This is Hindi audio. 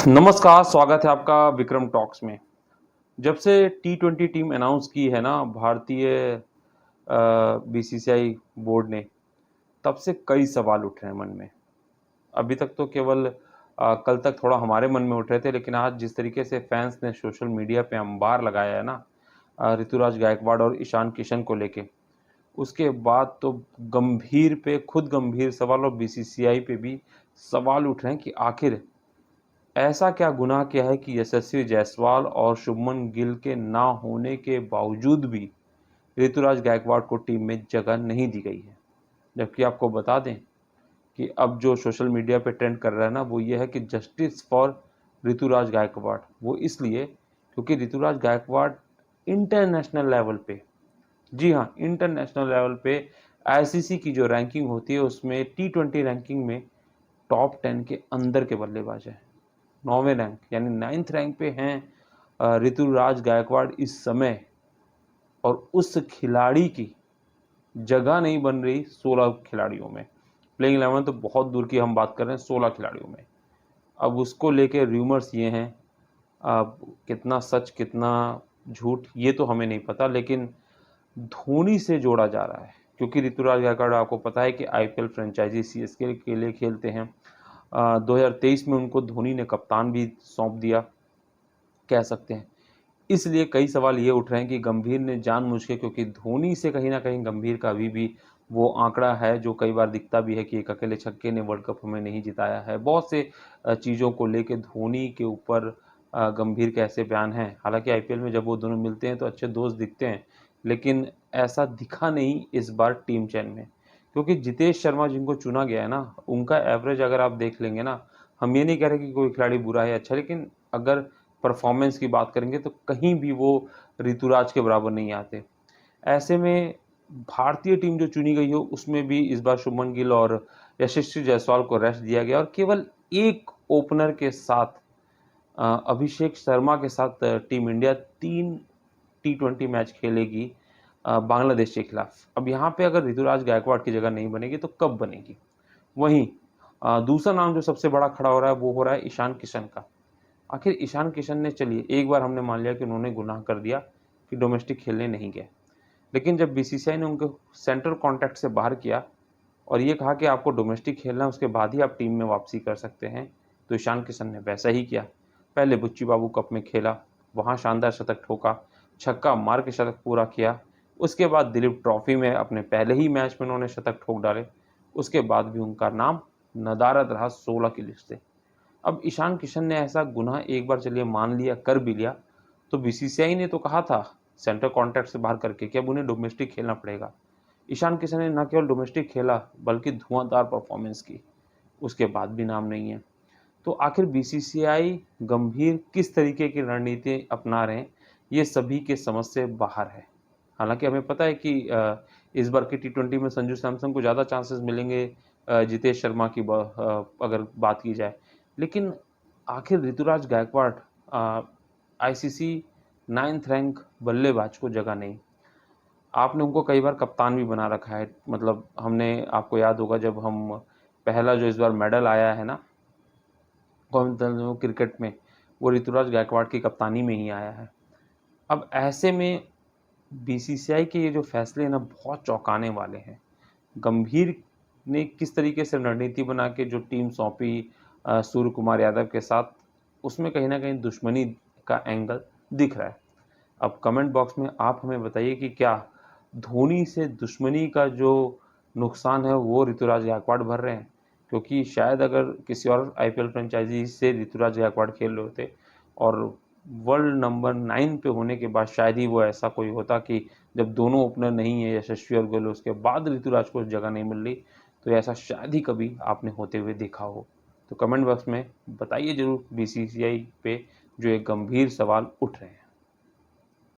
नमस्कार, स्वागत है आपका विक्रम टॉक्स में। जब से टी20 टीम अनाउंस की है ना भारतीय बीसीसीआई बोर्ड ने, तब से कई सवाल उठ रहे हैं मन में। अभी तक तो केवल कल तक थोड़ा हमारे मन में उठ रहे थे, लेकिन आज जिस तरीके से फैंस ने सोशल मीडिया पे अंबार लगाया है ना ऋतुराज गायकवाड़ और ईशान किशन को लेके, उसके बाद तो खुद गंभीर सवाल और बीसीसीआई पे भी सवाल उठ रहे हैं कि आखिर ऐसा क्या गुनाह किया है कि यशस्वी जायसवाल और शुभमन गिल के ना होने के बावजूद भी ऋतुराज गायकवाड़ को टीम में जगह नहीं दी गई है। जबकि आपको बता दें कि अब जो सोशल मीडिया पे ट्रेंड कर रहा है ना वो ये है कि जस्टिस फॉर ऋतुराज गायकवाड़। वो इसलिए क्योंकि ऋतुराज गायकवाड़ इंटरनेशनल लेवल पे, जी हाँ, इंटरनेशनल लेवल पे आईसीसी की जो रैंकिंग होती है उसमें टी20 रैंकिंग में टॉप 10 के अंदर के बल्लेबाज हैं। 9वें रैंक यानी 9th रैंक पे हैं ऋतुराज गायकवाड़ इस समय। और उस खिलाड़ी की जगह नहीं बन रही 16 खिलाड़ियों में। प्लेइंग 11 तो बहुत दूर की हम बात कर रहे हैं, 16 खिलाड़ियों में। अब उसको लेके र्यूमर्स ये हैं, अब कितना सच कितना झूठ ये तो हमें नहीं पता, लेकिन धोनी से जोड़ा जा रहा है क्योंकि ऋतुराज गायकवाड़ आपको पता है कि आईपीएल फ्रेंचाइजी सीएसके के लिए खेलते हैं। 2023 में उनको धोनी ने कप्तान भी सौंप दिया, कह सकते हैं। इसलिए कई सवाल ये उठ रहे हैं कि गंभीर ने जानबूझ के, क्योंकि धोनी से कहीं ना कहीं गंभीर का अभी भी वो आंकड़ा है जो कई बार दिखता भी है कि एक अकेले छक्के ने वर्ल्ड कप हमें नहीं जिताया है। बहुत से चीज़ों को लेके धोनी के ऊपर गंभीर के ऐसे बयान हैं। हालांकि आईपीएल में जब वो दोनों मिलते हैं तो अच्छे दोस्त दिखते हैं, लेकिन ऐसा दिखा नहीं इस बार टीम चयन में। क्योंकि जितेश शर्मा जिनको चुना गया है ना, उनका एवरेज अगर आप देख लेंगे ना, हम ये नहीं कह रहे कि कोई खिलाड़ी बुरा है अच्छा, लेकिन अगर परफॉर्मेंस की बात करेंगे तो कहीं भी वो ऋतुराज के बराबर नहीं आते। ऐसे में भारतीय टीम जो चुनी गई हो उसमें भी इस बार शुभमन गिल और यशस्वी जायसवाल को रेस्ट दिया गया और केवल एक ओपनर के साथ अभिषेक शर्मा के साथ टीम इंडिया 3 टी20 मैच खेलेगी बांग्लादेश के खिलाफ। अब यहाँ पे अगर ऋतुराज गायकवाड़ की जगह नहीं बनेगी तो कब बनेगी? वहीं दूसरा नाम जो सबसे बड़ा खड़ा हो रहा है वो हो रहा है ईशान किशन का। आखिर ईशान किशन ने, चलिए एक बार हमने मान लिया कि उन्होंने गुनाह कर दिया कि डोमेस्टिक खेलने नहीं गए, लेकिन जब बीसीसीआई ने उनको सेंट्रल कॉन्ट्रैक्ट से बाहर किया और ये कहा कि आपको डोमेस्टिक खेलना है उसके बाद ही आप टीम में वापसी कर सकते हैं, तो ईशान किशन ने वैसा ही किया। पहले बुच्ची बाबू कप में खेला, वहाँ शानदार शतक ठोका, छक्का मार के शतक पूरा किया। उसके बाद दिलीप ट्रॉफी में अपने पहले ही मैच में उन्होंने शतक ठोक डाले। उसके बाद भी उनका नाम नदारद रहा 16 की लिस्ट से। अब ईशान किशन ने ऐसा गुनाह एक बार चलिए मान लिया, कर भी लिया, तो बीसीसीआई ने तो कहा था सेंटर कॉन्ट्रैक्ट से बाहर करके कि अब उन्हें डोमेस्टिक खेलना पड़ेगा। ईशान किशन ने न केवल डोमेस्टिक खेला बल्कि धुआंधार परफॉर्मेंस की, उसके बाद भी नाम नहीं है। तो आखिर बीसीसीआई गंभीर किस तरीके की रणनीति अपना रहे हैं, ये सभी के समझ से बाहर है। हालांकि हमें पता है कि इस बार की टी20 में संजू सैमसन को ज़्यादा चांसेस मिलेंगे जितेश शर्मा की अगर बात की जाए, लेकिन आखिर Rituraj Gaekwad ICC 9th rank बल्लेबाज को जगह नहीं। आपने उनको कई बार कप्तान भी बना रखा है, मतलब हमने, आपको याद होगा जब हम पहला जो इस बार मेडल आया है ना कॉमनवेल्थ क्रिकेट में, वो ऋतुराज गायकवाड़ की कप्तानी में ही आया है। अब ऐसे में बीसीसीआई के ये जो फैसले हैं ना बहुत चौंकाने वाले हैं। गंभीर ने किस तरीके से रणनीति बना के जो टीम सौंपी सूर्य कुमार यादव के साथ, उसमें कहीं ना कहीं दुश्मनी का एंगल दिख रहा है। अब कमेंट बॉक्स में आप हमें बताइए कि क्या धोनी से दुश्मनी का जो नुकसान है वो ऋतुराज गायकवाड़ भर रहे हैं? क्योंकि शायद अगर किसी और आईपीएल फ्रेंचाइजी से ऋतुराज गायकवाड़ खेल रहे होते और वर्ल्ड नंबर 9 पे होने के बाद शायद ही वो ऐसा कोई होता कि जब दोनों ओपनर नहीं है यशस्वी और गिल, उसके बाद ऋतुराज को जगह नहीं मिल रही, तो ऐसा शायद ही कभी आपने होते हुए देखा हो। तो कमेंट बॉक्स में बताइए ज़रूर बीसीसीआई पे जो एक गंभीर सवाल उठ रहे हैं।